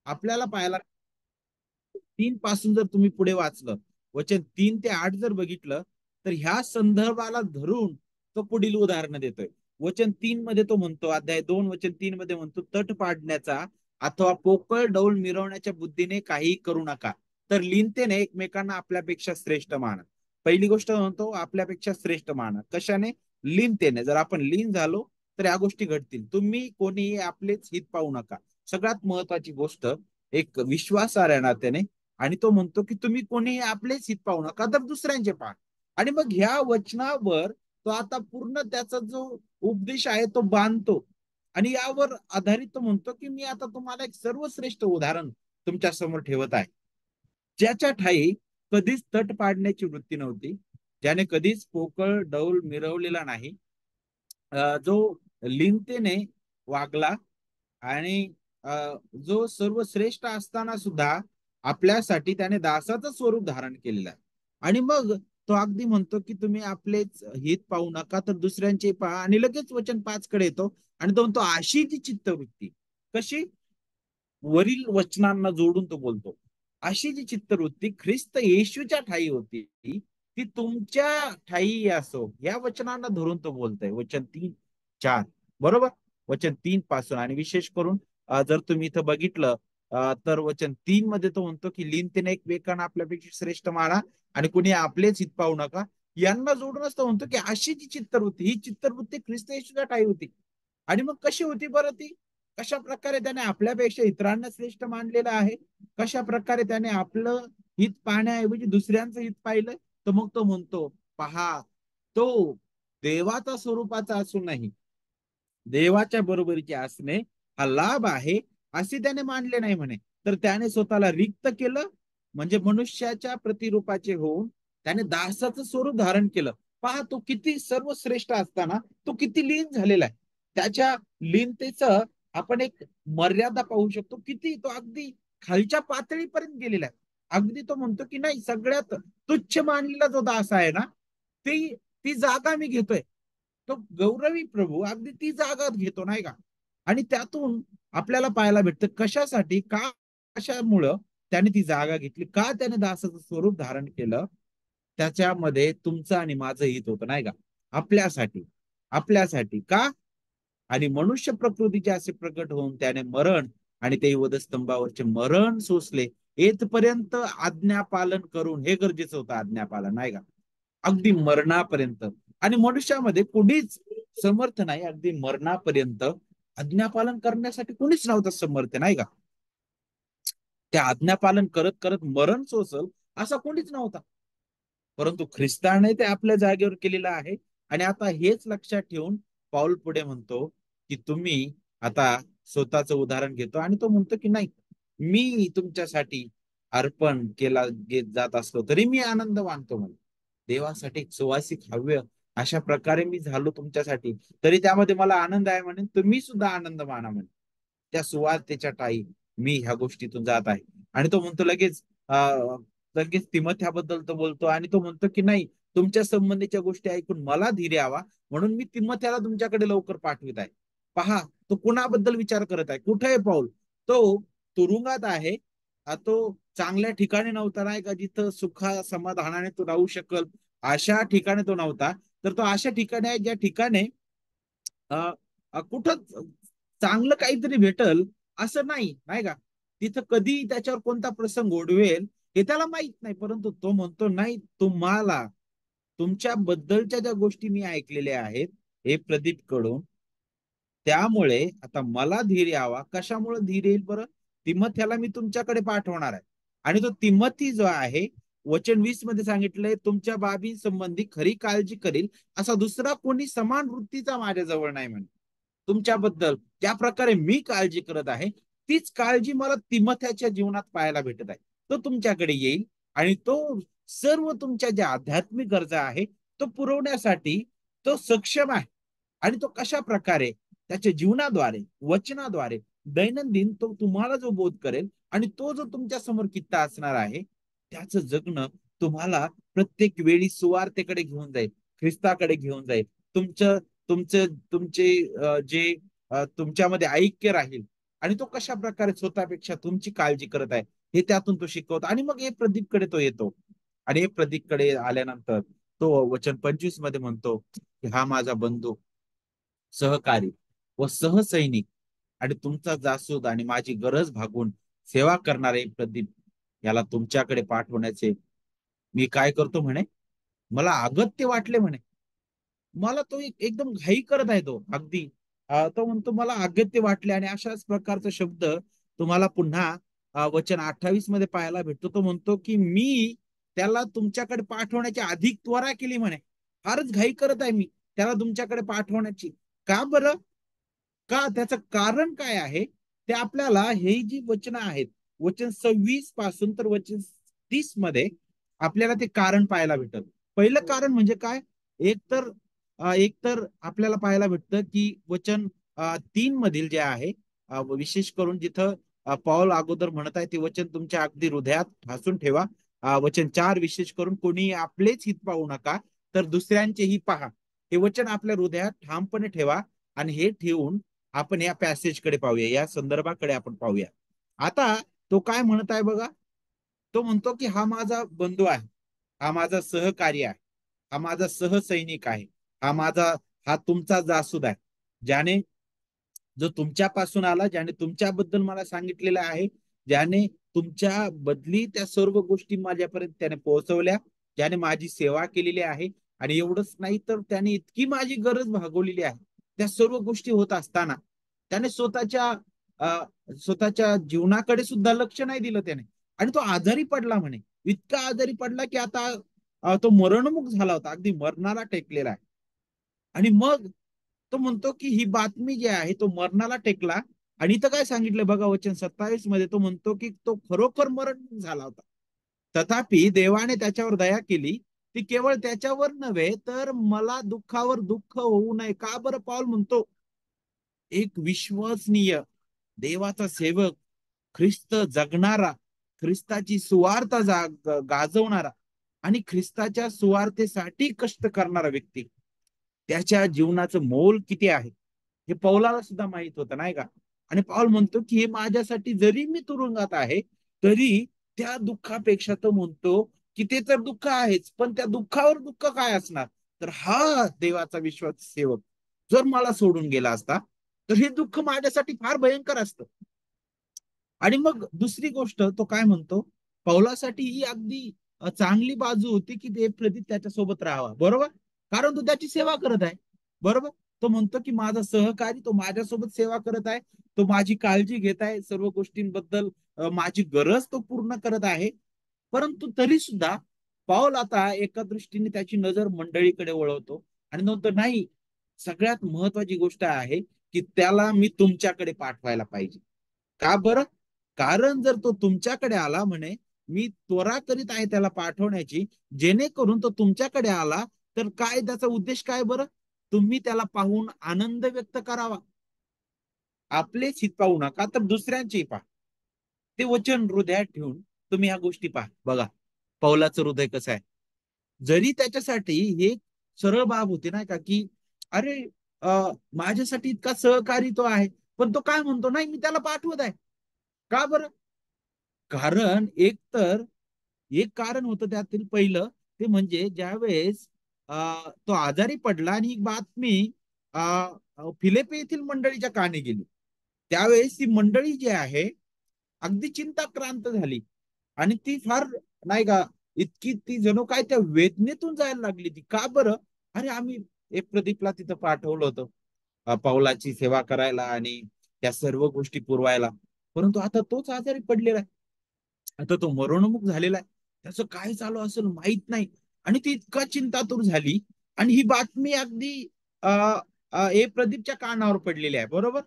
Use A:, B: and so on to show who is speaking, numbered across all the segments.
A: आपल्याला पाहायला 3 पासून जर तुम्ही पुढे वाचलं, वचन 3 ते 8 जर बघितलं, तर ह्या संदर्भाला धरून तो पुढील उदाहरण देतोय. वचन 3 मध्ये तो म्हणतो, अध्याय 2 वचन 3 मध्ये म्हणतो, तट पाडण्याचा अथवा पोकळ डौल मिरवण्याच्या बुद्धीने काही करू नका, तर लिनतेने एकमेकांना आपल्यापेक्षा श्रेष्ठ माना. पहिली गोष्ट म्हणतो, आपल्यापेक्षा श्रेष्ठ माना. कशाने? लिनतेने. जर आपण लीन झालो तर या गोष्टी घडतील. तुम्ही कोणीही आपलेच हित पाहू नका. सगळ्यात महत्वाची गोष्ट, एक विश्वासार्ह नात्याने. आणि तो म्हणतो की तुम्ही कोणी आपलेच हित पाहू नका, तर दुसऱ्यांचे पहा. आणि मग ह्या वचनावर तो आता पूर्ण त्याचा जो उपदेश आहे तो बांधतो. आणि यावर आधारित तो म्हणतो की मी आता तुम्हाला एक सर्वश्रेष्ठ उदाहरण तुमच्या समोर ठेवत आहे, ज्याच्या ठाई कधीच तट पाडण्याची वृत्ती नव्हती, ज्याने कधीच पोकळ डौल मिरवलेला नाही, जो लिनतेने वागला, आणि अ, जो सर्वश्रेष्ठ असताना सुद्धा आपल्यासाठी त्याने दासाचं स्वरूप धारण केलेलं आहे. आणि मग तो अगदी म्हणतो की तुम्ही आपलेच हित पाहू नका, तर दुसऱ्यांचे पहा. आणि लगेच वचन 5 कडे येतो आणि तो म्हणतो, अशी जी चित्तवृत्ती कशी, वरील वचनांना जोडून तो बोलतो, अशी जी चित्तवृत्ती ख्रिस्त येशूच्या ठाई होती, ती तुमच्या ठाई असो. या वचनांना धरून तो बोलतोय. वचन 3-4, बरोबर. वचन 3 पासून. आणि विशेष करून जर तुम्ही इथं बघितलं, तर वचन 3 मध्ये तो म्हणतो की लीनतेने एकमेकांना आपल्यापेक्षा श्रेष्ठ माना, आणि कुणी आपलेच हित पाहू नका. यांना जोडूनच तो म्हणतो की अशी जी चित्तवृत्ती, ही चित्तवृत्ती ख्रिस्त येशूच्या ठाई होती. आणि मग कशी होती बरं ती? कशा प्रकारे त्याने आपल्यापेक्षा इतरांना श्रेष्ठ मानलेलं आहे? कशा प्रकारे त्याने आपलं हित पाहण्याऐवजी दुसऱ्यांचं हित पाहिलं? तर मग तो म्हणतो, पहा, तो देवाचा स्वरूपाचा असूनही देवाच्या बरोबरीचे असणे हा लाभ आहे असे त्याने मानले नाही म्हणे. तर त्याने स्वतःला रिक्त केलं, म्हणजे मनुष्याच्या प्रतिरूपाचे होऊन त्याने दासाचं स्वरूप धारण केलं. पहा, तो किती सर्वश्रेष्ठ असताना तो किती लीन झालेला आहे. त्याच्या लीनतेचं आपण एक मर्यादा पाहू शकतो. किती तो अगदी खालच्या पातळीपर्यंत गेलेला आहे. अगदी तो म्हणतो की नाही, सगळ्यात तुच्छ मानलेला जो दास आहे ना, ती ती जागा मी घेतोय. तो गौरवी प्रभू अगदी ती जागा घेतो, नाही का? आणि त्यातून आपल्याला पाहायला भेटतं कशासाठी, का, कशामुळं त्याने ती जागा घेतली, का त्याने दासाचं स्वरूप धारण केलं. त्याच्यामध्ये तुमचं आणि माझं हित होतं, नाही का? आपल्यासाठी. आपल्यासाठी का? आणि मनुष्य प्रकृतीचे असे प्रकट होऊन त्याने मरण, आणि ते वधस्तंभावरचे मरण सोसले, येथपर्यंत आज्ञापालन करून. हे गरजेचं होतं, आज्ञापालन, नाही का? अगदी मरणापर्यंत. आणि मनुष्यामध्ये कोणीच समर्थ नाही, अगदी मरणापर्यंत आज्ञापालन करण्यासाठी कोणीच नव्हतं समर्थ, नाही का? त्या आज्ञापालन करत करत मरण सोसल असा कोणीच नव्हता. परंतु ख्रिस्ताने ते आपल्या जागेवर केलेलं आहे. आणि आता हेच लक्षात ठेवून पाऊल पुढे म्हणतो की तुम्ही आता स्वतःचं उदाहरण घेतो, आणि तो म्हणतो की नाही, मी तुमच्यासाठी अर्पण केला जात असलो तरी मी आनंद मानतो म्हणे. देवासाठी सुवासिक हव्य अशा प्रकारे मी झालो तुमच्यासाठी, तरी त्यामध्ये मला आनंद आहे म्हणे. तुम्ही सुद्धा आनंद माना म्हणे. त्या सुवार्तेच्या ठाई मी ह्या गोष्टीतून जात आहे. आणि तो म्हणतो लगेच, लगेच तिमथ्याबद्दल तो बोलतो, आणि तो म्हणतो की नाही, तुमच्या संबंधीच्या गोष्टी ऐकून मला धीर यावा म्हणून मी तिमथ्याला तुमच्याकडे लवकर पाठवित आहे. पहा, तो कुणाबद्दल विचार करत आहे? कुठे आहे पाऊल? तो तुरुंगात आहे. तो चांगल्या ठिकाणी नव्हता, नाही का, जिथं सुखा समाधानाने तो राहू शकल, अशा ठिकाणी तो नव्हता. तर तो अशा ठिकाणी आहे ज्या ठिकाणी कुठं चांगलं काहीतरी भेटल असं नाही, नाही का? तिथं कधी त्याच्यावर कोणता प्रसंग ओढवेल हे त्याला माहित नाही. परंतु तो म्हणतो, नाही, तुम्हाला तुमच्या बद्दलच्या ज्या गोष्टी मी ऐकलेल्या आहेत हे प्रदीप कडून, त्यामुळे आता मला धीर यावा. कशामुळे धीर येईल बरं? तिमथ्याला मी तुमच्याकडे पाठवणार आहे. आणि तो तिमथी जो आहे, वचन 20 मध्ये सांगितलंय, तुमच्या बाबी संबंधी खरी काळजी करील असा दुसरा कोणी समान वृत्तीचा माझ्याजवळ नाही म्हणे. तुमच्याबद्दल ज्या प्रकारे मी काळजी करत आहे, तीच काळजी मला तिमथ्याच्या जीवनात पाहायला भेटत आहे. तो तुमच्याकडे येईल, आणि तो सर्व तुमच्या ज्या आध्यात्मिक गरजा आहे तो पुरवण्यासाठी तो सक्षम आहे. आणि तो कशा प्रकारे? त्याच्या जीवनाद्वारे, वचनाद्वारे, दैनंदिन तो तुम्हाला जो बोध करेल, आणि तो जो तुमच्या समोर कित्ता असणार आहे, त्याचं जगणं तुम्हाला प्रत्येक वेळी सुवार्तेकडे घेऊन जाईल, ख्रिस्ताकडे घेऊन जाईल. तुमचं तुमचं तुमचे जे तुमच्यामध्ये ऐक्य राहील, आणि तो कशा प्रकारे स्वतःपेक्षा तुमची काळजी करत आहे हे त्यातून तो शिकवतो. आणि मग हे प्रदीपकडे तो येतो. आणि हे प्रदीपकडे आल्यानंतर तो वचन 25 मध्ये म्हणतो की हा माझा बंधू, सहकारी व सहसैनिक आणि तुमचा जासूद आणि माझी गरज भागून सेवा करणारे प्रदीप याला तुमच्याकडे पाठवण्याचे मी काय करतो म्हणे, मला अगत्य वाटले म्हणे. मला तो एकदम घाई करत आहे तो अगदी. तो म्हणतो मला अगत्य वाटले. आणि अशाच प्रकारचा शब्द तुम्हाला पुन्हा वचन 28 मध्ये पाहायला भेटतो. तो म्हणतो की मी त्याला तुमच्याकडे पाठवण्याची अधिक त्वरा केली म्हणे. फारच घाई करत आहे मी त्याला तुमच्याकडे पाठवण्याची. का बरं? का? त्याचं कारण काय आहे ते आपल्याला हे जी वचनं आहेत, वचन 26 पासून तर वचन 30 मध्ये आपल्याला ते कारण पाहायला भेटत. पहिलं कारण म्हणजे काय? एकतर आपल्याला पाहायला भेटतं की वचन 3 मधील जे आहे, विशेष करून जिथं पौल अगोदर म्हणत आहे ते वचन तुमच्या अगदी हृदयात ठासून ठेवा. वचन 4 विशेष करून कोणी आपलेच हित पाहू नका तर दुसऱ्यांचेही पहा. हे वचन आपल्या हृदयात ठामपणे ठेवा. आणि हे ठेवून आपण या पॅसेजकडे पाहूया, या संदर्भाकडे आपण पाहूया. आता तो काय म्हणत आहे बघा. तो म्हणतो की हा माझा बंधू आहे, हा माझा सहकारी आहे, हा माझा सहसैनिक आहे, हा तुमचा जासूद आहे, ज्याने जो तुमच्यापासून आला, ज्याने तुमच्याबद्दल मला सांगितलेलं आहे, ज्याने तुमच्या बदली त्या सर्व गोष्टी माझ्यापर्यंत त्याने पोहोचवल्या, ज्याने माझी सेवा केलेली आहे. आणि एवढंच नाही तर त्याने इतकी माझी गरज भागवलेली आहे. त्या सर्व गोष्टी होत असताना त्याने स्वतःच्या जीवनाकडे सुद्धा लक्ष नाही दिलं त्याने. आणि तो आजारी पडला म्हणे. इतका आजारी पडला की आता तो मरणमुख झाला होता, अगदी मरणाला टेकलेला आहे. आणि मग तो म्हणतो की ही बातमी जी आहे तो मरणाला टेकला. आणि इथं काय सांगितलं बघा वचन 27 मध्ये, तो म्हणतो की तो खरोखर मरण झाला होता. तथापि देवाने त्याच्यावर दया केली. ती केवळ त्याच्यावर नव्हे तर मला दुःखावर दुःख होऊ नये. का बरं? पौल म्हणतो एक विश्वसनीय देवाचा सेवक, ख्रिस्त जगणारा, ख्रिस्ताची सुवार्ता गाजवणारा आणि ख्रिस्ताच्या सुवार्तेसाठी कष्ट करणारा व्यक्ती, त्याच्या जीवनाचं मोल किती आहे हे पौलाला सुद्धा माहित होतं, नाही का? आणि पौल म्हणतो की हे माझ्यासाठी जरी मी तुरुंगात आहे तरी त्या दुःखापेक्षा तो म्हणतो की ते तर दुःख आहेच, पण त्या दुःखावर दुःख काय असणार? तर हा देवाचा विश्वास सेवक जर मला सोडून गेला असता तर हे दुःख माझ्यासाठी फार भयंकर असतं. आणि मग दुसरी गोष्ट तो काय म्हणतो, पौलासाठी ही अगदी चांगली बाजू होती की देवप्रदीप त्याच्यासोबत राहावा, बरोबर? कारण तो त्याची सेवा करत आहे, बरोबर? तो म्हणतो की माझा सहकारी तो माझ्यासोबत सेवा करत आहे, तो माझी काळजी घेत आहे, सर्व गोष्टींबद्दल माझी गरज तो पूर्ण करत आहे. परंतु तरी सुद्धा पाऊल आता एका दृष्टीने त्याची नजर मंडळीकडे वळवतो आणि म्हणतो नाही, सगळ्यात महत्वाची गोष्ट आहे की त्याला मी तुमच्याकडे पाठवायला पाहिजे. का बरं? कारण जर तो तुमच्याकडे आला म्हणे, मी त्वरा करीत आहे त्याला पाठवण्याची, जेणेकरून तो तुमच्याकडे आला तर काय त्याचा उद्देश काय बरं? तुम्ही त्याला पाहून आनंद व्यक्त करावा. आपलेच हित पाहू नका तर दुसऱ्यांचेही पहा. ते वचन हृदयात ठेवून तुम्ही ह्या गोष्टी पहा. बघा पौलाचं हृदय कसं आहे. जरी त्याच्यासाठी हे सरळ बाब होती नाही का की अरे, माझ्यासाठी इतका सहकारी तो आहे, पण तो काय म्हणतो, नाही मी त्याला पाठवत आहे. का बरं? कारण एक कारण होतं त्यातील पहिलं, ते म्हणजे ज्यावेळेस तो आजारी पडला आणि ही बातमी फिलिपी येथील मंडळीच्या कानी गेली, त्यावेळेस ती मंडळी जी आहे अगदी चिंताक्रांत झाली. आणि ती फार, नाही का, इतकी ती जणू काय त्या वेदनेतून जायला लागली. ती का बरं? अरे आम्ही एक प्रदीपला तिथं पाठवलं होतं पावलाची सेवा करायला आणि त्या सर्व गोष्टी पुरवायला, परंतु आता तोच आजारी पडलेला आहे, आता तो मरणोन्मुख झालेला आहे, त्याचं काय चालू असेल माहित नाही. आणि ती इतका चिंतातूर झाली. आणि ही बातमी अगदी अ, हे प्रदीपच्या कानावर पडलेली आहे, बरोबर?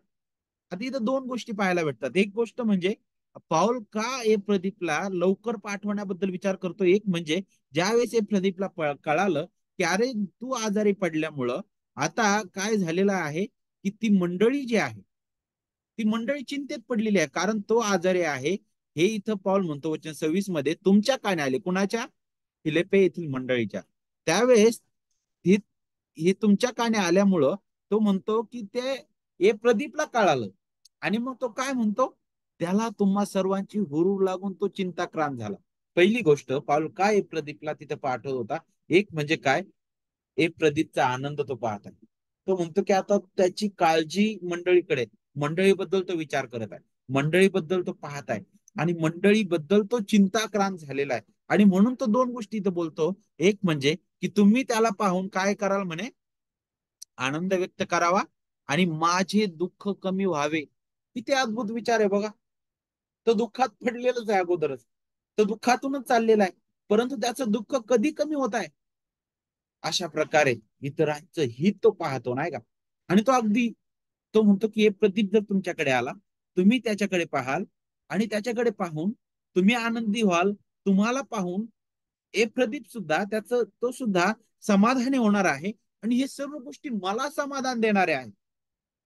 A: आता इथं दोन गोष्टी पाहायला भेटतात. एक गोष्ट म्हणजे पाऊल का ए प्रदीपला लवकर पाठवण्याबद्दल विचार करतो. एक म्हणजे ज्यावेळेस ए प्रदीपला कळालं की अरे तू आजारी पडल्यामुळं आता काय झालेलं आहे की ती मंडळी जी आहे ती मंडळी चिंतेत पडलेली आहे, कारण तो आजारी आहे. हे इथं पौल म्हणतो वचन 26 मध्ये, तुमच्या काने आले. कुणाच्या? फिलिप्पी येथील मंडळीच्या. त्यावेळेस ही ही तुमच्या काने आल्यामुळं तो म्हणतो की ते हे प्रदीपला कळालं आणि मग तो काय म्हणतो, त्याला तुम्हा सर्वांची हुरूर लागून तो चिंताक्रांत झाला. पहिली गोष्ट पाऊल काय प्रदीपला तिथे पाठवत होता, एक म्हणजे काय, एक प्रदीपचा आनंद तो पाहत आहे. तो म्हणतो की आता त्याची काळजी मंडळीकडे, मंडळीबद्दल तो विचार करत आहे, मंडळीबद्दल तो पाहत आहे आणि मंडळीबद्दल तो चिंताक्रांत झालेला आहे. आणि म्हणून तो दोन गोष्टी इथं बोलतो. एक म्हणजे की तुम्ही त्याला पाहून काय कराल म्हणे, आनंद व्यक्त करावा आणि माझे दुःख कमी व्हावे. किती अद्भुत विचार आहे बघा. तो दुःखात पडलेलंच आहे अगोदरच, तो दुःखातूनच चाललेला आहे, परंतु त्याचं दुःख कधी कमी होत आहे, अशा प्रकारे इतरांचं हित तो पाहतो नाही का. आणि तो अगदी, तो म्हणतो की हे प्रदीप जर तुमच्याकडे आला, तुम्ही त्याच्याकडे पाहाल आणि त्याच्याकडे पाहून तुम्ही आनंदी व्हाल. तुम्हाला पाहून हे प्रदीप सुद्धा, त्याचं तो सुद्धा समाधानी होणार आहे. आणि हे सर्व गोष्टी मला समाधान देणारे आहेत.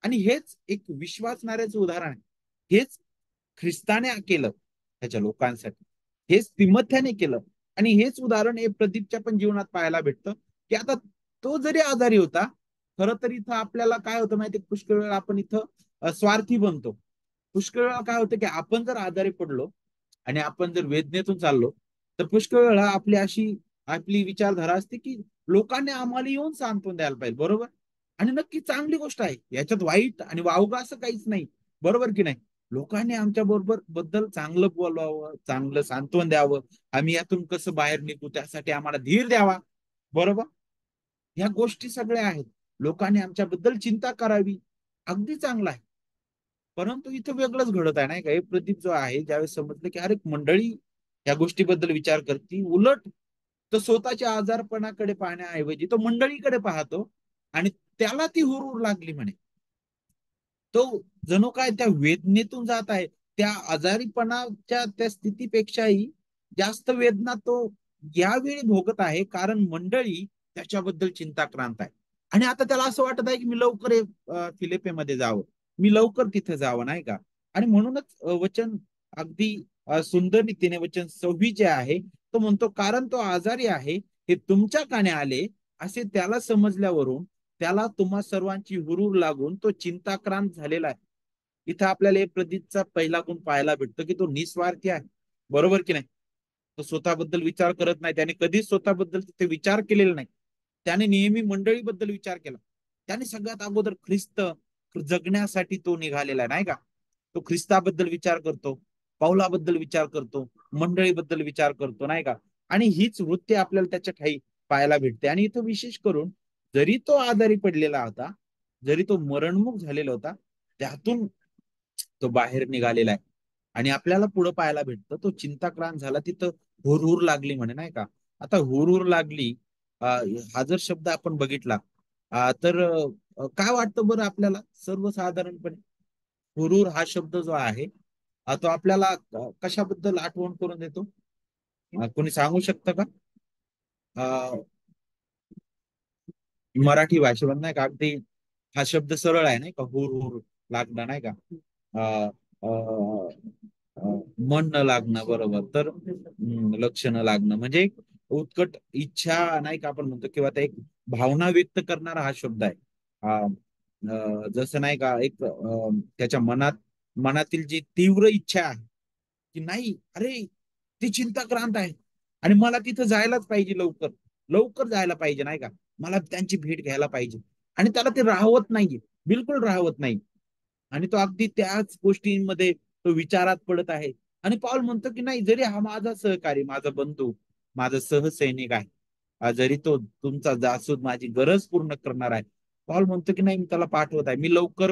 A: आणि हेच एक विश्वासणाऱ्याचं उदाहरण आहे. हेच ख्रिस्ताने केलं त्याच्या लोकांसाठी, हेच तिमथ्याने केलं. आणि हेच उदाहरण हे प्रदीपच्या पण जीवनात पाहायला भेटतं, की आता तो जरी आजारी होता, खरं तर इथं आपल्याला काय होतं माहिती, पुष्कळ वेळा आपण इथं स्वार्थी बनतो. पुष्कळ वेळा काय होतं की आपण जर आजारी पडलो आणि आपण जर वेदनेतून चाललो, तर पुष्कळ वेळा आपली विचारधारा असते की लोकांनी आम्हाला येऊन सांत्वन द्यायला पाहिजे, बरोबर. आणि नक्की चांगली गोष्ट आहे, याच्यात वाईट आणि वावगा असं काहीच नाही, बरोबर की नाही. लोकांनी आमच्या बरोबर बद्दल चांगलं बोलावं, चांगलं सांत्वन द्यावं, आम्ही यातून कसं बाहेर निघू त्यासाठी आम्हाला धीर द्यावा, बरोबर. ह्या गोष्टी सगळ्या आहेत. लोकांनी आमच्याबद्दल चिंता करावी, अगदी चांगला आहे. परंतु इथं वेगळंच घडत आहे नाही का. हे प्रदीप जो आहे, ज्यावेळेस समजलं की अरे मंडळी या गोष्टीबद्दल विचार करते, उलट तो स्वतःच्या आजारपणाकडे पाहण्याऐवजी तो मंडळीकडे पाहतो आणि त्याला ती हुरूर लागली म्हणे. तो जणू काय त्या वेदनेतून जात आहे, त्या आजारीपणाच्या त्या स्थितीपेक्षाही जास्त वेदना तो यावेळी भोगत आहे, कारण मंडळी त्याच्याबद्दल चिंताक्रांत आहे. आणि आता त्याला असं वाटत आहे की मी लवकर फिलिपेमध्ये जावं, मी लवकर तिथे जावं नाही का. आणि म्हणूनच वचन अगदी सुंदर रीतीने वचन 26 जे आहे, तो म्हणतो कारण तो आजारी आहे, हे तुमच्या काने आले असे त्याला समजल्यावरून त्याला तुम्हा सर्वांची हुरूर लागून तो चिंताक्रांत झालेला आहे. इथं आपल्याला एक प्रदीपचा पहिला गुण पाहायला भेटतो की तो निस्वार्थी आहे, बरोबर की नाही. तो स्वतःबद्दल विचार करत नाही, त्याने कधीच स्वतःबद्दल तिथे विचार केलेला नाही. त्याने नेहमी मंडळीबद्दल विचार केला. त्याने सगळ्यात अगोदर ख्रिस्त जगण्यासाठी तो निघालेला आहे नाही का. तो ख्रिस्ताबद्दल विचार करतो, पाऊलाबद्दल विचार करतो, मंडळीबद्दल विचार करतो नाही का. आणि हीच वृत्ती आपल्याला त्याच्या ठाई पाहायला भेटते. आणि इथं विशेष करून जरी तो आजारी पडलेला होता, जरी तो मरणमुख झालेला होता, त्यातून तो बाहेर निघालेला आहे. आणि आपल्याला पुढे पाहायला भेटतं तो चिंताक्रांत झाला, तिथं हुरहुर लागली म्हणे नाही का. आता हुरहुर लागली, हा जर शब्द आपण बघितला, तर काय वाटतं बरं आपल्याला सर्वसाधारणपणे. हुरूर हा शब्द जो आहे, तो आपल्याला कशाबद्दल आठवण करून देतो, कोणी सांगू शकतं का. अ, मराठी भाषेमध्ये नाही का, अगदी हा शब्द सरळ आहे नाही का, हुर हुर लागणं नाही का. अ, अ, मन न लागणं, बरोबर. तर लक्ष न लागणं म्हणजे एक उत्कट इच्छा नाही का आपण म्हणतो, किंवा त्या एक भावना व्यक्त करणारा हा शब्द आहे. जसं नाही का एक त्याच्या मनातील जी तीव्र इच्छा आहे की नाही, अरे ती चिंताक्रांत आहे आणि मला तिथं जायलाच पाहिजे, लवकर लवकर जायला पाहिजे नाही का, मला त्यांची भेट घ्यायला पाहिजे. आणि त्याला ते राहवत नाहीये, बिलकुल राहवत नाही. आणि तो अगदी त्याच गोष्टींमध्ये तो विचारात पडत आहे. आणि पाऊल म्हणतो की नाही, जरी हा माझा सहकारी, माझा बंधू, माझा सहसैनिक आहे, जरी तो तुमचा जासूद माझी गरज पूर्ण करणार आहे, पॉल म्हणतो की नाही मी त्याला पाठवत आहे, मी लवकर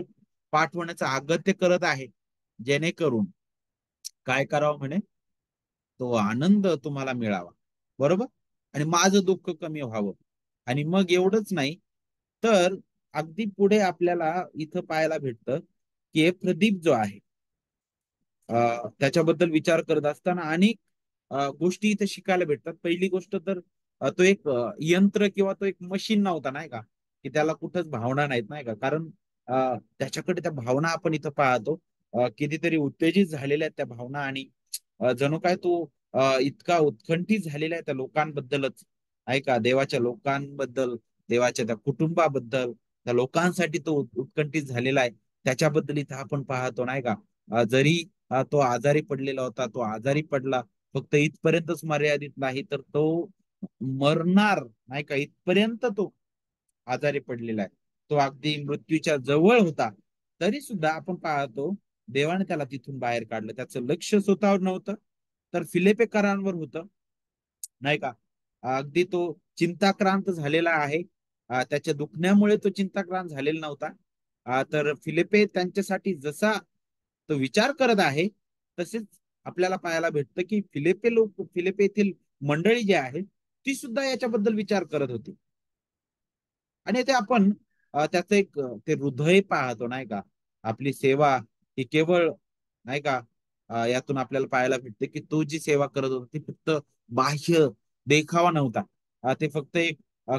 A: पाठवण्याचं अगत्य करत आहे, जेणेकरून काय करावं म्हणे, तो आनंद तुम्हाला मिळावा, बरोबर. आणि माझं दुःख कमी व्हावं. आणि मग एवढंच नाही, तर अगदी पुढे आपल्याला इथं पाहायला भेटतं की हे प्रदीप जो आहे, त्याच्याबद्दल विचार करत असताना अनेक गोष्टी इथे शिकायला भेटतात. पहिली गोष्ट तर तो एक यंत्र किंवा तो एक मशीन नव्हता नाही का, की त्याला कुठंच भावना नाहीत नाही का. कारण त्याच्याकडे त्या भावना आपण इथं पाहतो, कितीतरी उत्तेजित झालेल्या आहेत त्या भावना. आणि जणू काय तो इतका उत्कंठित झालेला आहे त्या लोकांबद्दलच, ऐका देवाच्या लोकांबद्दल, देवाच्या त्या कुटुंबाबद्दल, त्या लोकांसाठी तो उत्कंठित झालेला आहे. त्याच्याबद्दल इथं आपण पाहतो नाही का. जरी तो आजारी पडलेला होता, तो आजारी पडला, फक्त इथपर्यंतच मर्यादित नाही, तर तो मरणार नाही का इथपर्यंत तो आजारी पडलेला आहे. तो अगदी मृत्यूच्या जवळ होता, तरी सुद्धा आपण पाहतो देवाने त्याला तिथून बाहेर काढलं. त्याचं लक्ष स्वतःवर नव्हतं, तर फिलिप्पेकरांवर होतं नाही का. अगदी तो चिंताक्रांत झालेला आहे. त्याच्या दुखण्यामुळे तो चिंताक्रांत झालेला नव्हता. तर फिलिपे त्यांच्यासाठी जसा तो विचार करत आहे, तसेच आपल्याला पाहायला भेटतं की फिलिपे येथील मंडळी जी आहे ती सुद्धा याच्याबद्दल विचार करत होती. आणि ते आपण त्याचं एक ते हृदय पाहतो नाही का. आपली सेवा ही केवळ नाही का यातून आपल्याला पाहायला भेटते की तो जी सेवा करत होता ती फक्त बाह्य देखावा नव्हता. ते फक्त एक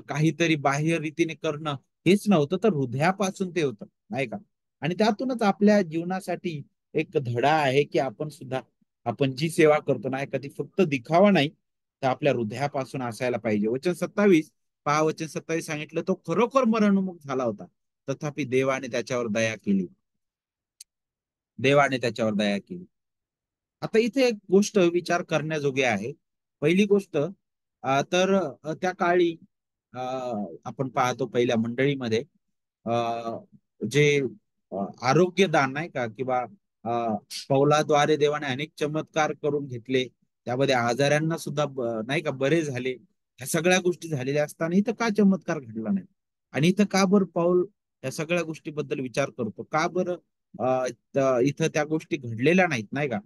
A: काहीतरी बाह्य रीतीने करणं हेच नव्हतं, तर हृदयापासून ते होतं नाही का. आणि त्यातूनच आपल्या जीवनासाठी एक धडा आहे की आपण सुद्धा आपण जी सेवा करतो नाही का ती फक्त दिखावा नाही, तर आपल्या हृदयापासून असायला पाहिजे. वचन 27 पहा, वचन 27 सांगितलं, तो खरोखर मरणोन्मुख झाला होता, तथापि देवाने त्याच्यावर दया केली. देवाने त्याच्यावर दया केली. आता इथे एक गोष्ट विचार करण्याजोगी आहे. पहिली गोष्ट तर त्या काळी अ, आपण पाहतो पहिल्या मंडळीमध्ये अ, जे आरोग्यदान नाही का किंवा पौलाद्वारे देवाने अनेक चमत्कार करून घेतले, त्यामध्ये आजारांना सुद्धा नाही का बरे झाले. ह्या सगळ्या गोष्टी झालेल्या असताना इथं का चमत्कार घडला नाही? आणि इथं का बरं पाऊल या सगळ्या गोष्टीबद्दल विचार करतो? का बरं इथं त्या गोष्टी घडलेल्या नाहीत नाही का.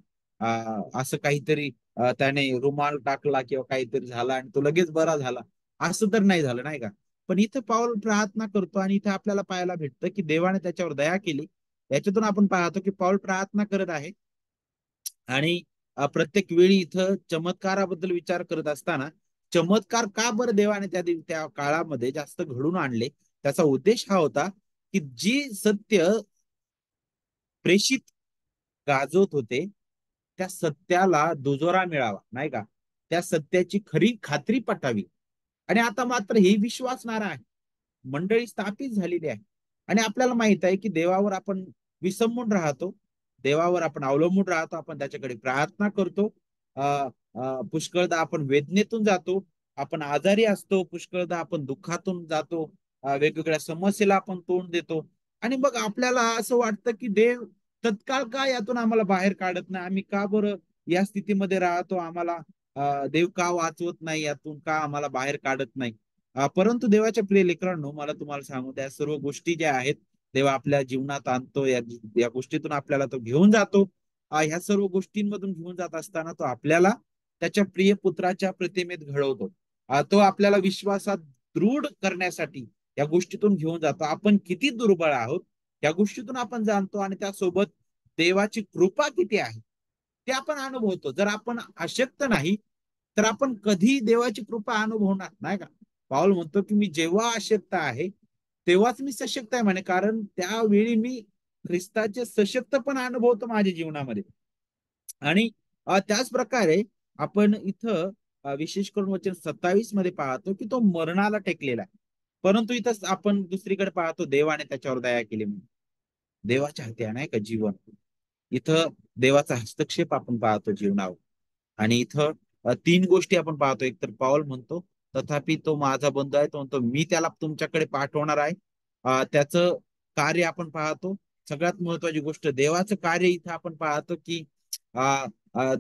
A: असं काहीतरी त्याने रुमाल टाकला किंवा काहीतरी झाला आणि तो लगेच बरा झाला, असं तर नाही झालं नाही का. पण इथं पाऊल प्रार्थना करतो आणि इथं आपल्याला पाहायला भेटतं की देवाने त्याच्यावर दया केली. याच्यातून आपण पाहतो की पाऊल प्रार्थना करत आहे आणि प्रत्येक वेळी इथं चमत्काराबद्दल विचार करत असताना चमत्कार का बरं देवाने त्या काळामध्ये जास्त घडून आणले, त्याचा उद्देश हा होता की जी सत्य प्रेषित गाजवत होते त्या सत्याला दुजोरा मिळावा नाही का, त्या सत्याची खरी खात्री पटावी. आणि आता मात्र हे विश्वासणारा आहे, मंडळी स्थापित झालेली आहे. आणि आपल्याला माहित आहे की देवावर आपण विसंबून राहतो, देवावर आपण अवलंबून राहतो, आपण त्याच्याकडे प्रार्थना करतो. पुष्कळदा आपण वेदनेतून जातो, आपण आजारी असतो, पुष्कळदा आपण दुःखातून जातो, वेगवेगळ्या समस्येला आपण तोंड देतो. आणि मग आपल्याला असं वाटतं की देव तत्काळ का यातून आम्हाला बाहेर काढत नाही, आम्ही का बरं या स्थितीमध्ये राहतो, आम्हाला देव का वाचवत नाही, यातून का आम्हाला बाहेर काढत नाही. परंतु देवाच्या प्रिय लेकरांनो, मला तुम्हाला सांगू त्या सर्व गोष्टी ज्या आहेत देव आपल्या जीवनात आणतो, या गोष्टीतून आपल्याला तो घेऊन जातो. ह्या सर्व गोष्टींमधून घेऊन जात असताना तो आपल्याला त्याच्या प्रिय पुत्राच्या प्रतिमेत घडवतो. तो आपल्याला विश्वासात दृढ करण्यासाठी या गोष्टीतून घेऊन जातो. आपण किती दुर्बळ आहोत या गोष्टीतून आपण जाणतो, आणि त्यासोबत देवाची कृपा किती आहे ते आपण अनुभवतो. जर आपण अशक्त नाही तर आपण कधी देवाची कृपा अनुभवणार नाही का. पाऊल म्हणतो की मी जेव्हा अशक्त आहे तेव्हाच मी सशक्त आहे म्हणे, कारण त्यावेळी मी ख्रिस्ताचे सशक्त पण अनुभवतो माझ्या जीवनामध्ये. आणि त्याच प्रकारे आपण इथं विशेष करून वचन 27 मध्ये पाहतो की तो मरणाला टेकलेला आहे. परंतु इथं आपण दुसरीकडे पाहतो देवाने त्याच्यावर दया केली म्हणून. देवाच्या हाती आहे नाही का जीवन. इथं देवाचा हस्तक्षेप आपण पाहतो जीवनावर. आणि इथं तीन गोष्टी आपण पाहतो. एक तर पाऊल म्हणतो, तथापि तो माझा बंधू आहे, तो म्हणतो मी त्याला तुमच्याकडे पाठवणार आहे. त्याचं कार्य आपण पाहतो. सगळ्यात महत्वाची गोष्ट देवाचं कार्य इथं आपण पाहतो की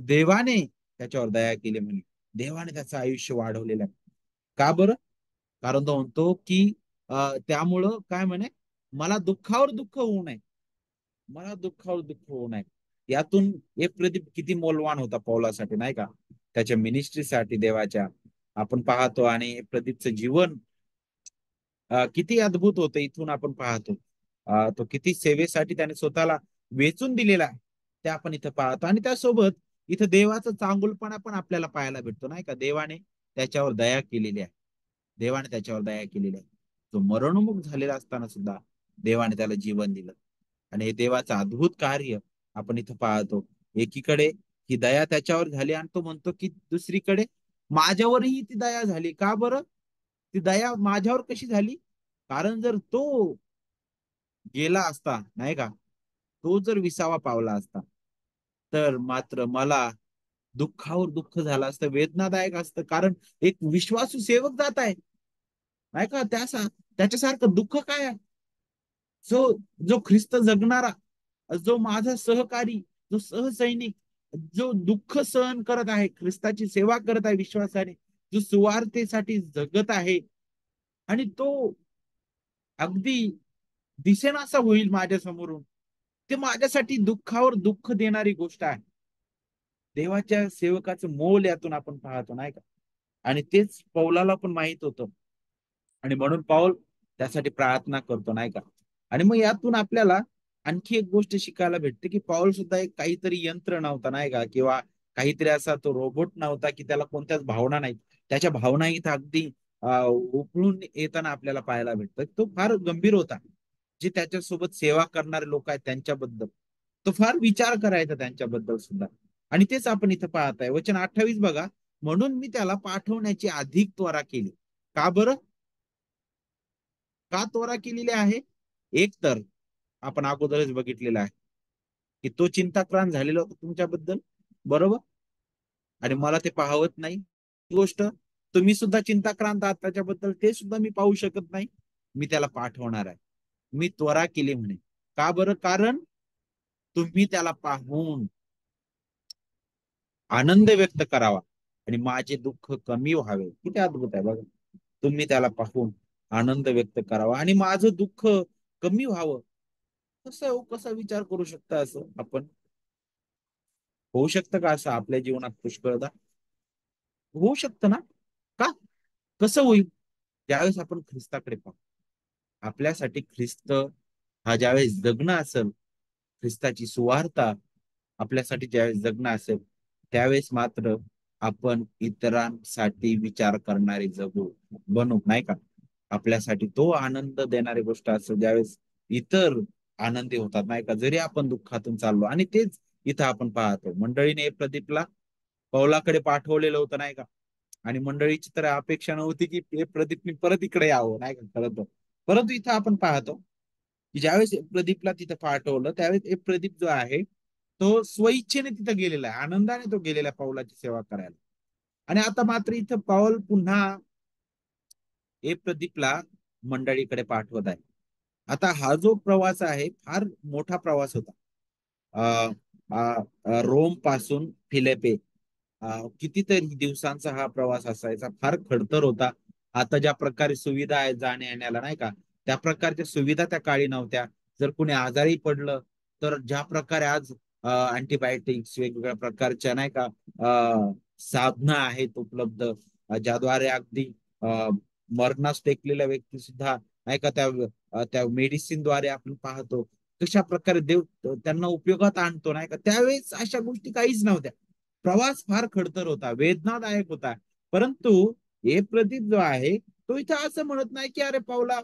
A: देवाने त्याच्यावर दया केली म्हणे. देवाने त्याचं आयुष्य वाढवलेलं आहे. का बरं? कारण तो म्हणतो की त्यामुळं काय म्हणे, मला दुःखावर दुःख होऊ नये, मला दुःखावर दुःख होऊ नये. यातून एक प्रदीप किती मौल्यवान होता पौलासाठी नाही का, त्याच्या मिनिस्ट्रीसाठी देवाच्या. आपण पाहतो आणि प्रदीपचं जीवन किती अद्भुत होतं इथून आपण पाहतो. तो किती सेवेसाठी त्याने स्वतःला वेचून दिलेला आहे ते आपण इथं पाहतो. आणि त्यासोबत इथं देवाचा चांगुलपणा पण आपल्याला पाहायला भेटतो नाही का. देवाने त्याच्यावर दया केलेली आहे, देवाने त्याच्यावर दया केलेली आहे. तो मरणोन्मुख झालेला असताना सुद्धा देवाने त्याला जीवन दिलं. आणि हे देवाचं अद्भुत कार्य आपण इथं पाहतो. एकीकडे ही दया त्याच्यावर झाली आणि तो म्हणतो की दुसरीकडे माझ्यावरही ती दया झाली. का बरं? ती दया माझ्यावर कशी झाली? कारण जर तो गेला असता नाही का, तो जर विसावा पावला असता तर मात्र मला दुःखावर दुःख झालं असतं, वेदनादायक असतं. कारण एक विश्वासू सेवक जात आहे, नाही का, त्याच्यासारखं दुःख काय आहे? जो जो ख्रिस्त जगणारा, जो माझा सहकारी, जो सहसैनिक, जो दुःख सहन करत आहे, ख्रिस्ताची सेवा करत आहे विश्वासाने, जो सुवार्तेसाठी जगत आहे, आणि तो अगदी दिसेनासा होईल माझ्या समोरून, ते माझ्यासाठी दुःखावर दुःख देणारी गोष्ट आहे. देवाच्या सेवकाचं मोल यातून आपण पाहतो, नाही का? आणि तेच पौलाला पण माहित होतं, आणि म्हणून पाऊल त्यासाठी प्रार्थना करतो, नाही का? आणि मग यातून आपल्याला आणखी एक गोष्ट शिकायला भेटते, की पाऊल सुद्धा एक काहीतरी यंत्र नव्हता, नाही का, किंवा काहीतरी असा तो रोबोट नव्हता की त्याला कोणत्याच भावना नाहीत. त्याच्या भावना इथं अगदी उकळून येताना आपल्याला पाहायला भेटतं. तो फार गंभीर होता. जे त्याच्यासोबत सेवा करणारे लोक आहेत त्यांच्याबद्दल तो फार विचार करायचा, त्यांच्याबद्दल सुद्धा. आणि तेच आपण इथं पाहताय, वचन 28 बघा. म्हणून मी त्याला पाठवण्याची अधिक त्वरा केली. का बरं? का त्वरा केलेली आहे? एक तर आपण अगोदरच बघितलेला आहे की तो चिंताक्रांत झालेला होता तुमच्याबद्दल, बरोबर, आणि मला ते पाहवत नाही. गोष्ट तुम्ही सुद्धा चिंताक्रांत आहात त्याच्याबद्दल, ते सुद्धा मी पाहू शकत नाही. मी त्याला पाठवणार आहे. मी त्वरा केली म्हणे. का बरं? कारण तुम्ही त्याला पाहून आनंद व्यक्त करावा आणि माझे दुःख कमी व्हावे. किती अद्भुत आहे बघा. तुम्ही त्याला पाहून आनंद व्यक्त करावा आणि माझं दुःख कमी व्हावं. कसं हो, कसा विचार करू शकता असं आपण? होऊ शकतं का असं आपल्या जीवनात पुष्कळदा? होऊ शकतं ना? का? कसं होईल? ज्यावेळेस आपण ख्रिस्ताकडे पाहू, आपल्यासाठी ख्रिस्त हा ज्यावेळेस जगणं असेल, ख्रिस्ताची सुवार्ता आपल्यासाठी ज्यावेळेस जगणं असेल, त्यावेळेस मात्र आपण इतरांसाठी विचार करणारे जगू बनू, नाही का? आपल्यासाठी तो आनंद देणारी गोष्ट असेल, ज्यावेळेस इतर आनंदी होतात, नाही का, जरी आपण दुःखातून चाललो. आणि तेच इथं आपण पाहतो, मंडळीने प्रदीपला पौलाकडे पाठवलेलं होतं, नाही का? आणि मंडळीची तर अपेक्षा नव्हती की हे प्रदीपने परत इकडे यावं, नाही का, खरं तर. परंतु इथं आपण पाहतो की ज्यावेळेस प्रदीपला तिथं पाठवलं, त्यावेळेस हे प्रदीप जो आहे तो स्वइच्छेने तिथं गेलेला आहे, आनंदाने तो गेलेला आहे पाऊलाची सेवा करायला. आणि आता मात्र इथं पाऊल पुन्हा हे प्रदीपला मंडळीकडे पाठवत आहे. आता हा जो प्रवास आहे फार मोठा प्रवास होता. अ, रोम पासून फिलेपे, कितीतरी दिवसांचा हा प्रवास असायचा, फार खडतर होता. आता ज्या प्रकारे सुविधा आहेत जाण्या येण्याला, नाही का, त्या प्रकारच्या सुविधा त्या काळी नव्हत्या. जर कुणी आजारी पडलं तर ज्या प्रकारे आज अँटीबायोटिक्स वेगवेगळ्या प्रकारच्या, नाही का, साधनं आहेत उपलब्ध, ज्याद्वारे अगदी अ, मरणास टेकलेल्या व्यक्ती सुद्धा, नाही का, त्या मेडिसिनद्वारे आपण पाहतो कशा प्रकारे देव त्यांना उपयोगात आणतो, नाही का. त्यावेळेस अशा गोष्टी काहीच नव्हत्या. प्रवास फार खडतर होता, वेदनादायक होता. परंतु हे प्रदीप जो आहे तो इथं असं म्हणत नाही की अरे पावला,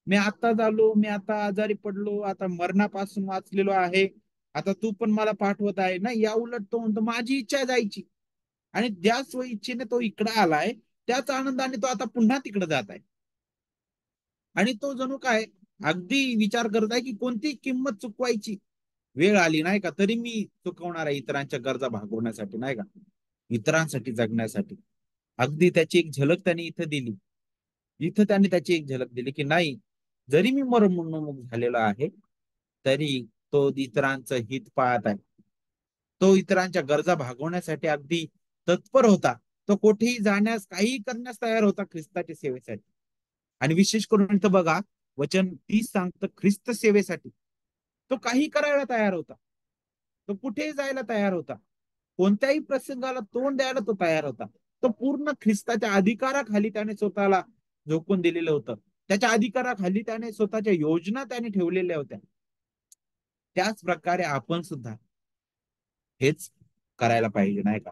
A: मी आता झालो, मी आता आजारी पडलो, आता मरणापासून वाचलेलो आहे, आता तू पण मला पाठवत आहे. नाही, या उलट तो म्हणतो माझी इच्छा आहे जायची. आणि ज्या इच्छेने तो इकडे आलाय, त्याच आनंदाने तो आता पुन्हा तिकडे जात आहे. आणि तो जणू काय अगदी विचार करत आहे की कोणती किंमत चुकवायची वेळ आली, नाही का, तरी मी चुकवणार आहे इतरांच्या गरजा भागवण्यासाठी, नाही का, इतरांसाठी जगण्यासाठी. अगदी त्याची एक झलक त्यांनी इथं दिली. इथं त्यांनी त्याची एक झलक दिली की नाही, जरी मी मरणोन्मुख झालेलो आहे तरी तो इतरांचं हित पाहत आहे. तो इतरांच्या गरजा भागवण्यासाठी अगदी तत्पर होता. तो कुठेही जाण्यास, काहीही करण्यास तयार होता ख्रिस्ताच्या सेवेसाठी. आणि विशेष करून इथं बघा, वचन 30 सांगतं ख्रिस्त सेवेसाठी तो काही करायला तयार होता. तो कुठेही जायला तयार होता. कोणत्याही प्रसंगाला तोंड द्यायला तो तयार होता. तो पूर्ण ख्रिस्ताच्या अधिकाराखाली त्याने स्वतःला झोकून दिलेलं होतं. त्याच्या अधिकाराखाली त्याने स्वतःच्या योजना त्याने ठेवलेल्या होत्या. त्याच प्रकारे आपण सुद्धा हेच करायला पाहिजे, नाही का?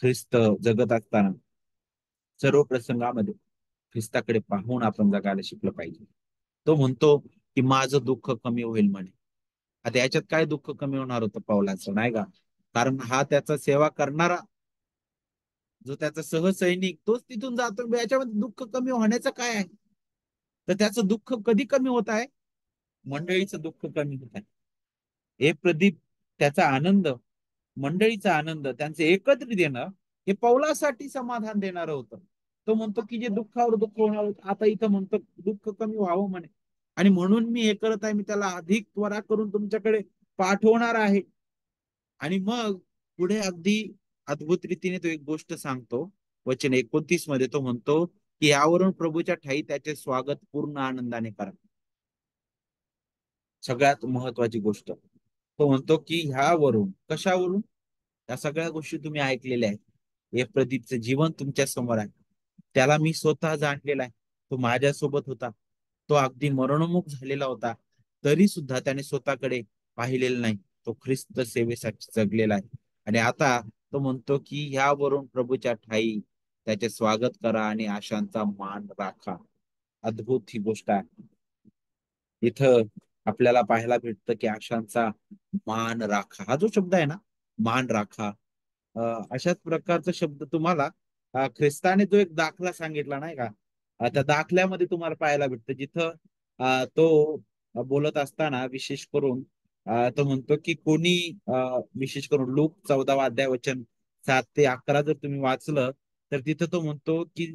A: ख्रिस्त जगत असताना सर्व प्रसंगामध्ये ख्रिस्ताकडे पाहून आपण जगायला शिकलं पाहिजे. तो म्हणतो की माझं दुःख कमी होईल म्हणे. आता याच्यात काय दुःख कमी होणार होतं पावलाचं, नाही का? कारण हा त्याचा सेवा करणारा, जो त्याचा सहसैनिक, तोच तिथून जातो. याच्यामध्ये दुःख कमी होण्याचं काय आहे? तर त्याचं दुःख कधी कमी होत आहे? मंडळीचं दुःख कमी होत आहे. हे प्रदीप, त्याचा आनंद, मंडळीचा आनंद, त्यांचे एकत्रित येणं, हे पौलासाठी समाधान देणारं होतं. तो म्हणतो की जे दुःखावर दुःख होणार होतं, आता इथं म्हणतो दुःख कमी व्हावं म्हणे, आणि म्हणून मी हे करत आहे, मी त्याला अधिक त्वरा करून तुमच्याकडे पाठवणार आहे. आणि मग पुढे अगदी अद्भुत रीतीने तो एक गोष्ट सांगतो. वचन 29 मध्ये तो म्हणतो की यावरून प्रभूच्या ठाई त्याचे स्वागत पूर्ण आनंदाने करा. सगळ्यात महत्वाची गोष्ट तो म्हणतो की ह्यावरून, कशावरून? या सगळ्या गोष्टी तुम्ही ऐकलेल्या आहेत. हे प्रदीपचं जीवन तुमच्या समोर आहे. त्याला मी स्वतः जाणलेला आहे. तो माझ्यासोबत होता. तो अगदी मरणोन्मुख झालेला होता. तरी सुद्धा त्याने स्वतःकडे पाहिलेलं नाही. तो ख्रिस्त सेवेसाठी जगलेला आहे. आणि आता तो म्हणतो की ह्यावरून प्रभूच्या ठाई त्याचे स्वागत करा आणि आशांचा मान राखा. अद्भुत ही गोष्ट आहे. इथं आपल्याला पाहायला भेटतं की आशांचा मान राखा, हा जो शब्द आहे ना, मान राखा, अशाच प्रकारचा शब्द तुम्हाला ख्रिस्ताने जो एक दाखला सांगितला नाही का, त्या दाखल्यामध्ये तुम्हाला पाहायला भेटतं. जिथं तो बोलत असताना विशेष करून तो म्हणतो की कोणी विशेष करून लूक 14वा अध्याय वचन 7 ते 11 जर तुम्ही वाचलं, तर तिथं तो म्हणतो की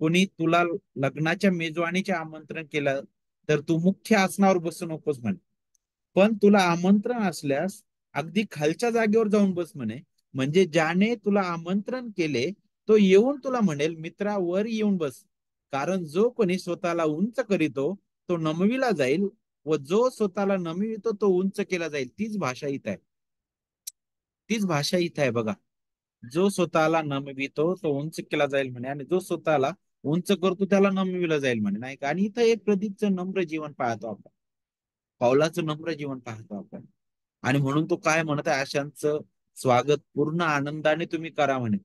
A: कोणी तुला लग्नाच्या मेजवानीचे आमंत्रण केलं तर तू मुख्य आसनावर बसू नकोस म्हणे, पण तुला आमंत्रण असल्यास अगदी खालच्या जागेवर जाऊन बस म्हणे. म्हणजे ज्याने तुला आमंत्रण केले तो येऊन तुला म्हणेल, मित्रा वर येऊन बस. कारण जो कोणी स्वतःला उंच करीतो तो नमविला जाईल, व जो स्वतःला नमवितो तो उंच केला जाईल. तीच भाषा इथं आहे. तीच भाषा इथं आहे बघा. जो स्वतःला नमवितो तो उंच केला जाईल म्हणे, आणि जो स्वतःला उंच करतो त्याला नमविला जाईल म्हणे, नाही का? आणि इथं एक प्रदीपचं नम्र जीवन पाहतो आपण, पावलाचं नम्र जीवन पाहतो आपण. आणि म्हणून तो काय म्हणत आहे, आशांचं स्वागत पूर्ण आनंदाने तुम्ही करा म्हणे.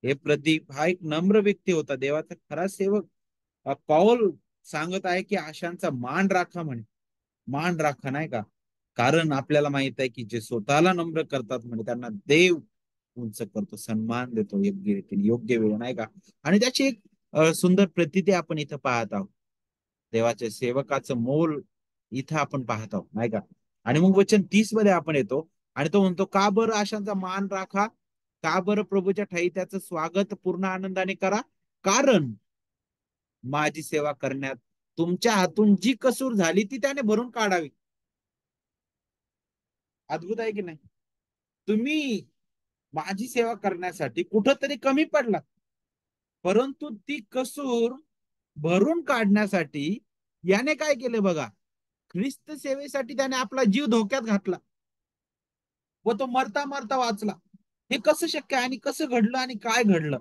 A: हे प्रदीप हा एक नम्र व्यक्ती होता, देवाचा खरा सेवक. पाऊल सांगत आहे की आशांचा मान राखा म्हणे, मान राखा, नाही का? कारण आपल्याला माहित आहे की जे स्वतःला नम्र करतात म्हणजे त्यांना देव उंच करतो, सन्मान देतो योग्य रीतीने, योग्य वेळ, नाही का? आणि त्याची एक सुंदर प्रतिती आपण इथं पाहत आहोत. देवाच्या सेवकाचं मोल इथं आपण पाहत आहोत, नाही का? आणि मग वचन 30 मध्ये आपण येतो, आणि तो म्हणतो का बरं आशांचा मान राखा, का बरं प्रभूच्या ठाई त्याचं स्वागत पूर्ण आनंदाने करा? कारण माझी सेवा करण्यात तुमच्या हातून जी कसूर झाली ती त्याने भरून काढावी. अद्भुत आहे की नाही? तुम्ही माझी सेवा करण्यासाठी कुठंतरी कमी पडला, परंतु ती कसूर भरून काढण्यासाठी याने काय केले बघा, ख्रिस्त सेवेसाठी त्याने आपला जीव धोक्यात घातला व तो मरता मरता वाचला. हे कसं शक्य आहे आणि कसं घडलं आणि काय घडलं?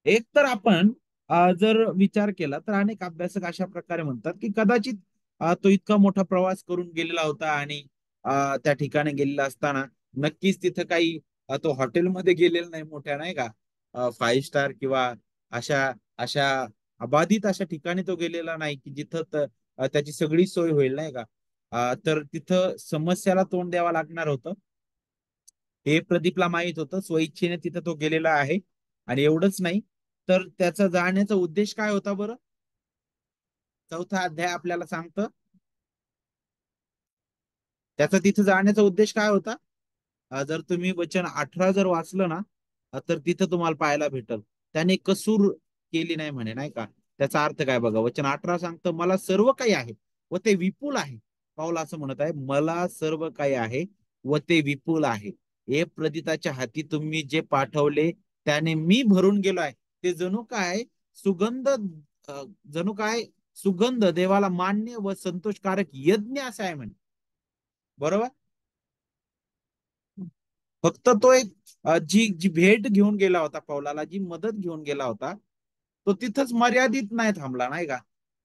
A: एक तर आपण जर विचार केला तर अनेक अभ्यासक अशा प्रकारे म्हणतात की कदाचित तो इतका मोठा प्रवास करून गेलेला होता, आणि त्या ठिकाणी गेलेला असताना नक्कीच तिथं काही तो हॉटेलमध्ये गेलेला नाही मोठ्या, नाही का, 5 स्टार किंवा अशा अशा अबाधित अशा ठिकाणी तो गेलेला नाही की जिथं त्याची सगळी सोय होईल, नाही का? तर तिथं समस्याला तोंड द्यावं लागणार होतं. हे प्रदीपला माहित होतं, स्वइच्छेने तिथं तो गेलेला आहे. आणि एवढंच नाही, तर त्याचा जाण्याचा उद्देश काय होता बरं? 4था अध्याय आपल्याला सांगतं त्याचा तिथं जाण्याचा उद्देश काय होता. जर तुम्ही वचन 18 जर वाचलं ना, तर तिथं तुम्हाला पाहायला भेटल त्याने कसूर केली नाही म्हणे, नाही का? त्याचा अर्थ काय बघा, वचन 18 सांगतं मला सर्व काही आहे व ते विपुल आहे. पाऊल असं म्हणत आहे, मला सर्व काही आहे व ते विपुल आहे. हे प्रदिताच्या हाती तुम्ही जे पाठवले त्याने मी भरून गेलो आहे. ते जणू काय सुगंध, जणू काय सुगंध देवाला मान्य व संतोषकारक यज्ञ असा आहे म्हणे. बरोबर. फक्त तो एक जी जी भेट घेऊन गेला होता पौलाला, जी मदत घेऊन गेला होता, तो तिथंच मर्यादित नाही थांबला, नाही का?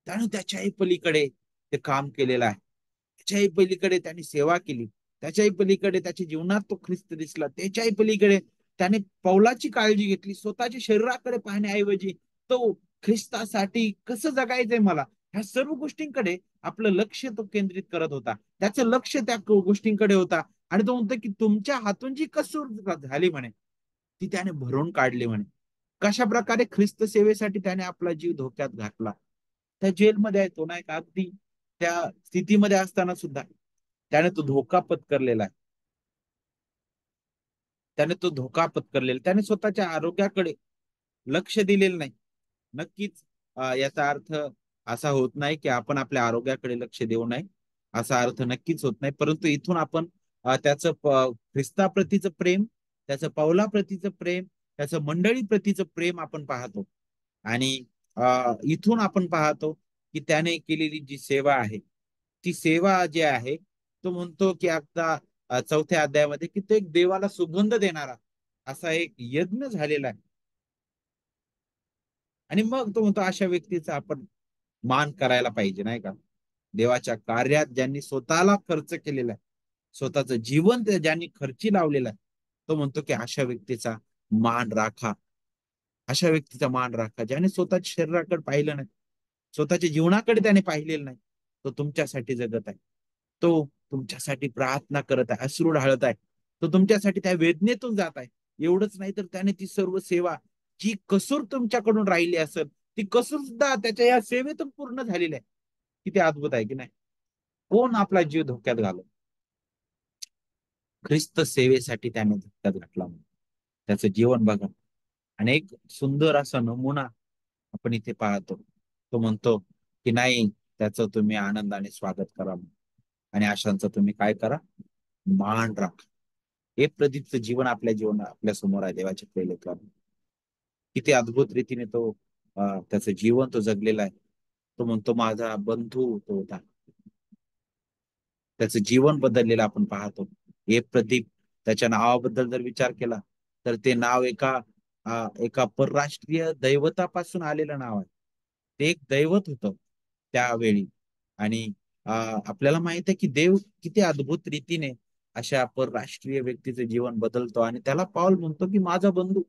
A: त्यानं त्याच्याही पलीकडे ते काम केलेलं आहे. त्याच्याही पलीकडे त्यांनी सेवा केली. त्याच्याही पलीकडे त्याच्या जीवनात तो ख्रिस्त दिसला. त्याच्याही पलीकडे त्याने पौलाची काळजी घेतली. स्वतःच्या शरीराकडे पाहण्याऐवजी तो ख्रिस्तासाठी कसं जगायचंय मला, ह्या सर्व गोष्टींकडे आपलं लक्ष तो केंद्रित करत होता. त्याचं लक्ष त्या गोष्टींकडे होता. आणि तो म्हणतो की तुमच्या हातून जी कसूर झाली म्हणे ती त्याने भरून काढली म्हणे. कशा प्रकारे ख्रिस्त सेवेसाठी त्याने आपला जीव धोक्यात घातला. त्या जेलमध्ये आहे तो, नाही का, अगदी त्या स्थितीमध्ये असताना सुद्धा त्याने तो धोका पत्करलेला आहे. त्याने तो धोका पत्करलेला, त्याने स्वतःच्या आरोग्याकडे लक्ष दिलेलं नाही. नक्कीच याचा अर्थ असा होत नाही की आपण आपल्या आरोग्याकडे लक्ष देऊ नये, असा अर्थ नक्कीच होत नाही. परंतु इथून आपण त्याचं ख्रिस्ताप्रतीचं प्रेम, त्याचं पौलाप्रतीचं प्रेम, त्याचं मंडळी प्रतीचं प्रेम आपण पाहतो. आणि इथून आपण पाहतो की त्याने केलेली जी सेवा आहे, ती सेवा जी आहे, तो म्हणतो की आता चौथ्या अध्यायामध्ये की तो एक देवाला सुगंध देणारा असा एक यज्ञ झालेला आहे. आणि मग तो म्हणतो अशा व्यक्तीचा आपण मान करायला पाहिजे, नाही का? देवाच्या कार्यात ज्यांनी स्वतःला खर्च केलेला आहे, स्वतःचं जीवन ज्यांनी खर्ची लावलेलं आहे, तो म्हणतो की अशा व्यक्तीचा मान राखा. अशा व्यक्तीचा मान राखा ज्याने स्वतःच्या शरीराकडे पाहिलं नाही, स्वतःच्या जीवनाकडे त्याने पाहिलेलं नाही. तो तुमच्यासाठी जगत आहे, तो तुमच्यासाठी प्रार्थना करत आहे, अश्रू ढाळत आहे, तो तुमच्यासाठी त्या वेदनेतून जात आहे. एवढंच नाही तर त्याने ती सर्व सेवा जी कसूर तुमच्याकडून राहिली असेल, ती कसूर सुद्धा त्याच्या या सेवेतून पूर्ण झालेली आहे. किती अद्भुत आहे की नाही? कोण आपला जीव धोक्यात घालव, ख्रिस्त सेवेसाठी त्याने धोक्यात घातला. त्याचं जीवन बघा. आणि एक सुंदर असा नमुना आपण इथे पाहतो. तो म्हणतो की नाही, त्याचं तुम्ही आनंदाने स्वागत करा आणि अशांचं तुम्ही काय करा, मान राखा. हे प्रदीपचं जीवन आपल्या जीवन आपल्या समोर आहे देवाच्या पहिले कर. किती अद्भुत रीतीने तो त्याचं जीवन तो जगलेला आहे. तो म्हणतो माझा बंधू तो होता, त्याचं जीवन बदललेलं आपण पाहतो. हे प्रदीप, त्याच्या नावाबद्दल जर विचार केला तर ते नाव एका परराष्ट्रीय दैवतापासून आलेलं नाव आहे. ते एक दैवत होतं त्यावेळी. आणि आपल्याला माहित आहे की देव किती अद्भुत रीतीने अशा परराष्ट्रीय व्यक्तीचे जीवन बदलतो. आणि त्याला पाऊल म्हणतो की माझा बंधू.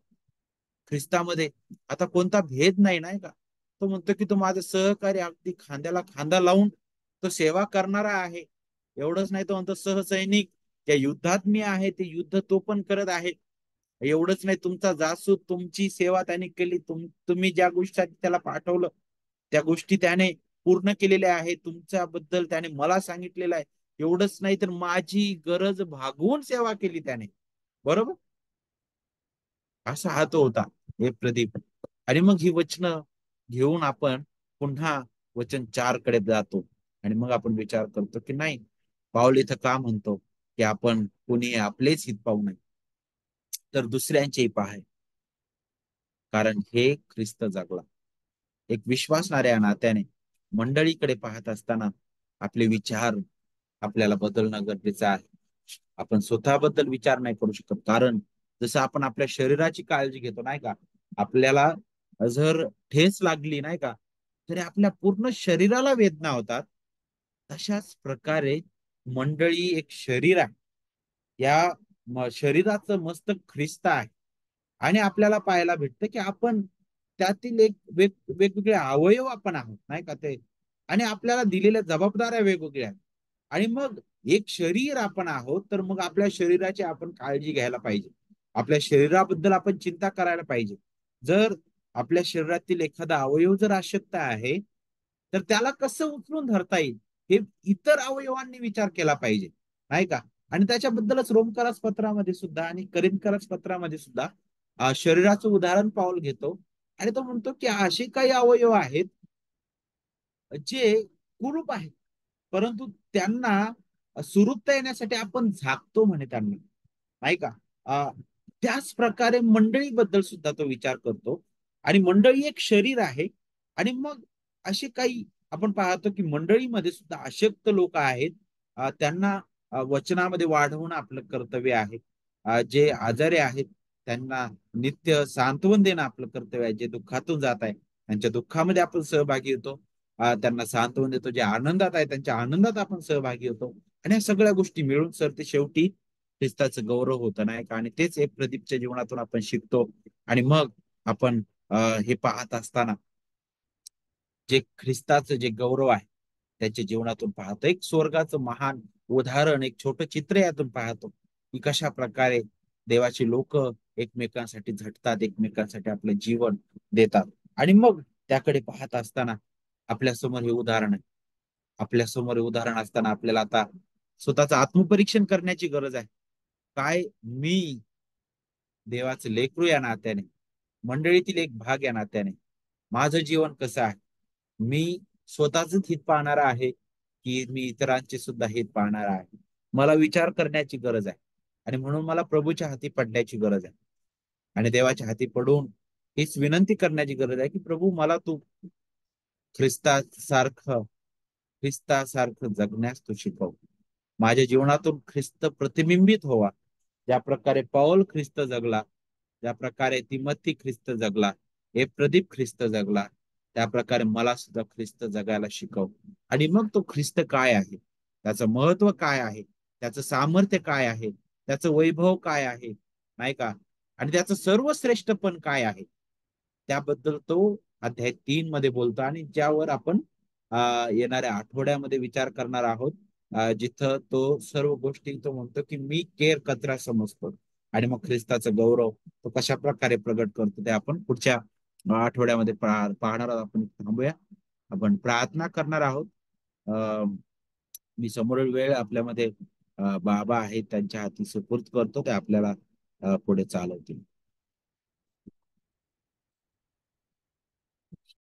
A: ख्रिस्तामध्ये आता कोणता भेद नाही, नाही का? तो म्हणतो की तो माझा सहकारी, अगदी खांद्याला खांदा लावून तो सेवा करणारा आहे. एवढंच नाही, तो म्हणतो सहसैनिक, त्या युद्धात मी आहे ते युद्ध तो पण करत आहे. एवढंच नाही, तुमचा जासूस, तुमची सेवा त्याने केली, तुम्ही ज्या गोष्टीसाठी त्याला पाठवलं त्या गोष्टी त्याने पूर्ण केलेल्या आहे. तुमच्याबद्दल त्याने मला सांगितलेलं आहे. एवढंच नाही तर माझी गरज भागवून सेवा केली त्याने. बरोबर, असा हा तो होता हे प्रदीप. आणि मग ही वचनं घेऊन आपण पुन्हा वचन 4 कडे जातो. आणि मग आपण विचार करतो की नाही, पाऊल इथं का म्हणतो की आपण कोणी आपलेच हित पाहू नये तर दुसऱ्यांचेही पाहाय, कारण हे ख्रिस्त जगला. एक विश्वासणाऱ्या नात्याने मंडळीकडे पाहत असताना आपले विचार आपल्याला बदलणं गरजेचं आहे. आपण स्वतःबद्दल विचार नाही करू शकत, कारण जसं आपण आपल्या शरीराची काळजी घेतो, नाही का? आपल्याला जर ठेच लागली, नाही का, तरी आपल्या पूर्ण शरीराला वेदना होतात. तशाच प्रकारे मंडळी एक शरीर आहे. या शरीराचं मस्तक ख्रिस्त आहे. आणि आपल्याला पाहायला भेटतं की आपण त्यातील एक वेगवेगळे अवयव आपण आहोत, नाही का ते? आणि आपल्याला दिलेल्या जबाबदाऱ्या वेगवेगळ्या आहेत. आणि मग एक शरीर आपण आहोत, तर मग आपल्या शरीराची आपण काळजी घ्यायला पाहिजे. आपल्या शरीराबद्दल आपण चिंता करायला पाहिजे. जर आपल्या शरीरातील एखादा अवयव जर अशक्त आहे, तर त्याला कसं उचलून धरता येईल हे इतर अवयवांनी विचार केला पाहिजे, नाही का? आणि त्याच्याबद्दलच रोमकारास पत्रामध्ये सुद्धा आणि करिंदकारास पत्रामध्ये सुद्धा शरीराचं उदाहरण पाऊल घेतो. आणि तो म्हणतो की असे काही अवयव आहेत जे कुरूप आहेत, परंतु त्यांना सुरूपता येण्यासाठी आपण झाकतो म्हणे त्यांना, नाही का? त्याच प्रकारे मंडळीबद्दल सुद्धा तो विचार करतो. आणि मंडळी एक शरीर आहे. आणि मग असे काही आपण पाहतो की मंडळीमध्ये सुद्धा अशक्त लोक आहेत. त्यांना वचनामध्ये वाढवणं आपलं कर्तव्य आहे. जे आजारी आहेत त्यांना नित्य सांत्वन देणं आपलं कर्तव्य आहे. जे दुःखातून जात आहे त्यांच्या दुःखामध्ये आपण सहभागी होतो, त्यांना सांत्वन देतो. जे आनंदात आहे त्यांच्या आनंदात आपण सहभागी होतो. आणि या सगळ्या गोष्टी मिळून सर ते शेवटी ख्रिस्ताचं गौरव होतं, नाही का? आणि तेच एक प्रदीपच्या जीवनातून आपण शिकतो. आणि मग आपण हे पाहत असताना जे ख्रिस्ताचं जे गौरव आहे त्याच्या जीवनातून पाहतो. एक स्वर्गाचं महान उदाहरण, एक छोटं चित्र यातून पाहतो की कशा प्रकारे देवाचे लोक एकमेकांसाठी झटतात, एकमेकांसाठी आपलं जीवन देतात. आणि मग त्याकडे पाहत असताना आपल्या समोर हे उदाहरण आहे. आपल्या समोर हे उदाहरण असताना आपल्याला आता स्वतःचं आत्मपरीक्षण करण्याची गरज आहे. काय मी देवाचं लेकरू या नात्याने, मंडळीतील एक भाग या नात्याने माझं जीवन कसं आहे? मी स्वतःच हित पाहणारा आहे की मी इतरांचे सुद्धा हित पाहणारा आहे? मला विचार करण्याची गरज आहे. आणि म्हणून मला प्रभूच्या हाती पडण्याची गरज आहे. आणि देवाच्या हाती पडून हीच विनंती करण्याची गरज आहे की प्रभू मला तू ख्रिस्तासारखं ख्रिस्तासारखं जगण्यास तू शिकव. माझ्या जीवनातून ख्रिस्त प्रतिबिंबित व्हावा. ज्या प्रकारे पौल ख्रिस्त जगला, ज्या प्रकारे तिमोथी ख्रिस्त जगला, हे प्रदीप ख्रिस्त जगला, त्या प्रकारे मला सुद्धा ख्रिस्त जगायला शिकव. आणि मग तो ख्रिस्त काय आहे, त्याचं महत्व काय आहे, त्याचं सामर्थ्य काय आहे, त्याचं वैभव काय आहे, नाही का, आणि त्याचं सर्वश्रेष्ठ पण काय आहे, त्याबद्दल तो अध्याय 3 मध्ये बोलतो. आणि ज्यावर आपण येणाऱ्या आठवड्यामध्ये विचार करणार आहोत. जिथं तो सर्व गोष्टी तो म्हणतो की मी केर कचरा समजतो. आणि मग ख्रिस्ताचा गौरव तो कशा प्रकारे प्रगट करतो ते आपण पुढच्या आठवड्यामध्ये पाहणार आहोत. आपण थांबूया, आपण प्रार्थना करणार आहोत. मी समोरील वेळ आपल्यामध्ये बाबा आहेत त्यांच्या हाती सुपूर्द करतो, ते आपल्याला पुढे चालवतील.